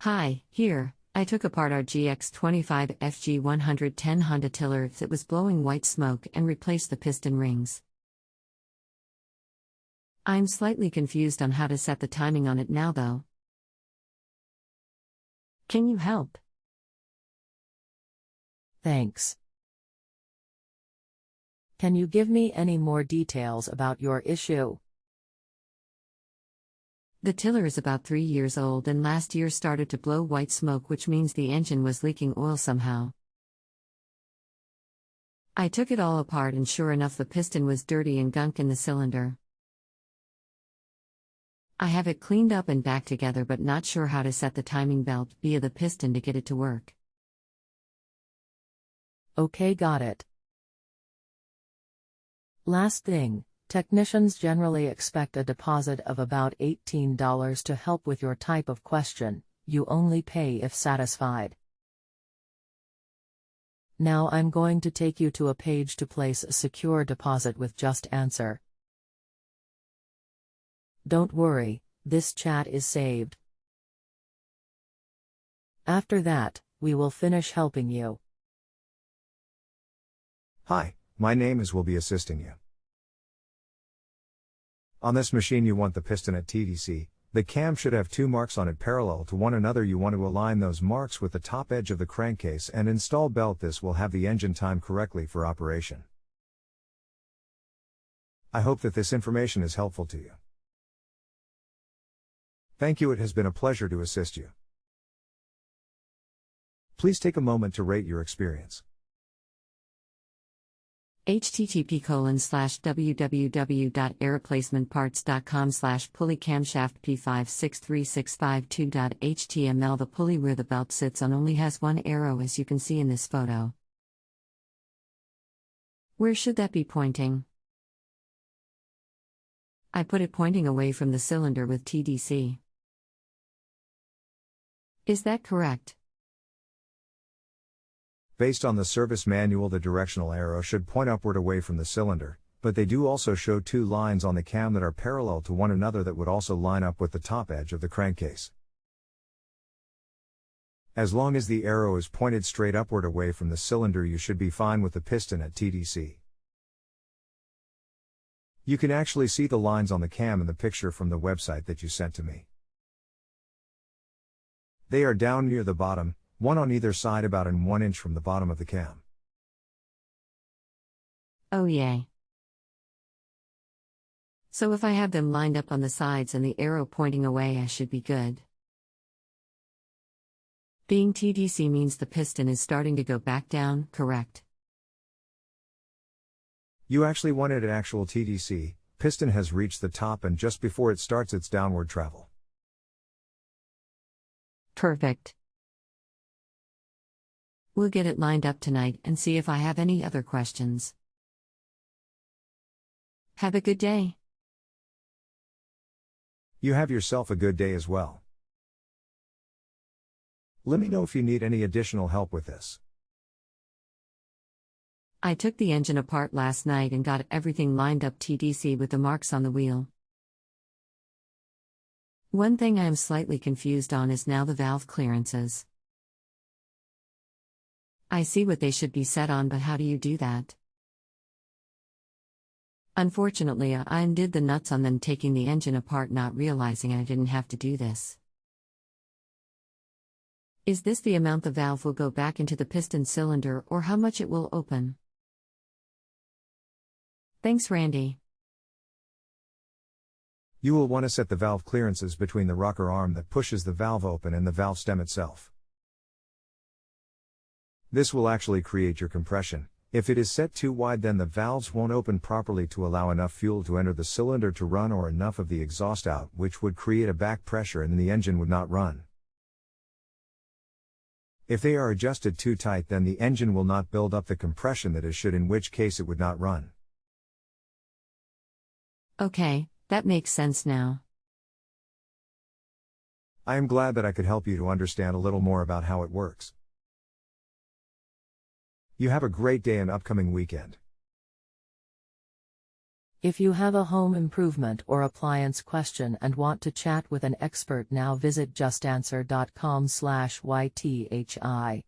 Hi, here. I took apart our GX25 FG110 Honda tiller that was blowing white smoke and replaced the piston rings. I'm slightly confused on how to set the timing on it now though. Can you help? Thanks. Can you give me any more details about your issue? The tiller is about 3 years old and last year started to blow white smoke, which means the engine was leaking oil somehow. I took it all apart and sure enough the piston was dirty and gunk in the cylinder. I have it cleaned up and back together but not sure how to set the timing belt via the piston to get it to work. Okay, got it. Last thing, technicians generally expect a deposit of about $18 to help with your type of question. You only pay if satisfied. Now I'm going to take you to a page to place a secure deposit with JustAnswer. Don't worry, this chat is saved. After that, we will finish helping you. Hi, my name is will be assisting you. On this machine you want the piston at TDC, the cam should have two marks on it parallel to one another. You want to align those marks with the top edge of the crankcase and install belt. This will have the engine timed correctly for operation. I hope that this information is helpful to you. Thank you, it has been a pleasure to assist you. Please take a moment to rate your experience. http://www.airreplacementparts.com/pulley camshaft P563652.html. The pulley where the belt sits on only has one arrow, as you can see in this photo. Where should that be pointing? I put it pointing away from the cylinder with TDC. Is that correct? Based on the service manual, the directional arrow should point upward away from the cylinder, but they do also show two lines on the cam that are parallel to one another that would also line up with the top edge of the crankcase. As long as the arrow is pointed straight upward away from the cylinder, you should be fine with the piston at TDC. You can actually see the lines on the cam in the picture from the website that you sent to me. They are down near the bottom, one on either side about 1 inch from the bottom of the cam. Oh yay. So if I have them lined up on the sides and the arrow pointing away, I should be good. Being TDC means the piston is starting to go back down, correct? You actually wanted an actual TDC, piston has reached the top and just before it starts its downward travel. Perfect. We'll get it lined up tonight and see if I have any other questions. Have a good day. You have yourself a good day as well. Let me know if you need any additional help with this. I took the engine apart last night and got everything lined up TDC with the marks on the wheel. One thing I am slightly confused on is now the valve clearances. I see what they should be set on, but how do you do that? Unfortunately, I undid the nuts on them taking the engine apart, not realizing I didn't have to do this. Is this the amount the valve will go back into the piston cylinder or how much it will open? Thanks, Randy. You will want to set the valve clearances between the rocker arm that pushes the valve open and the valve stem itself. This will actually create your compression. If it is set too wide, then the valves won't open properly to allow enough fuel to enter the cylinder to run or enough of the exhaust out, which would create a back pressure and the engine would not run. If they are adjusted too tight, then the engine will not build up the compression that it should, in which case it would not run. Okay, that makes sense now. I am glad that I could help you to understand a little more about how it works. You have a great day and upcoming weekend. If you have a home improvement or appliance question and want to chat with an expert now, visit justanswer.com/YTHI.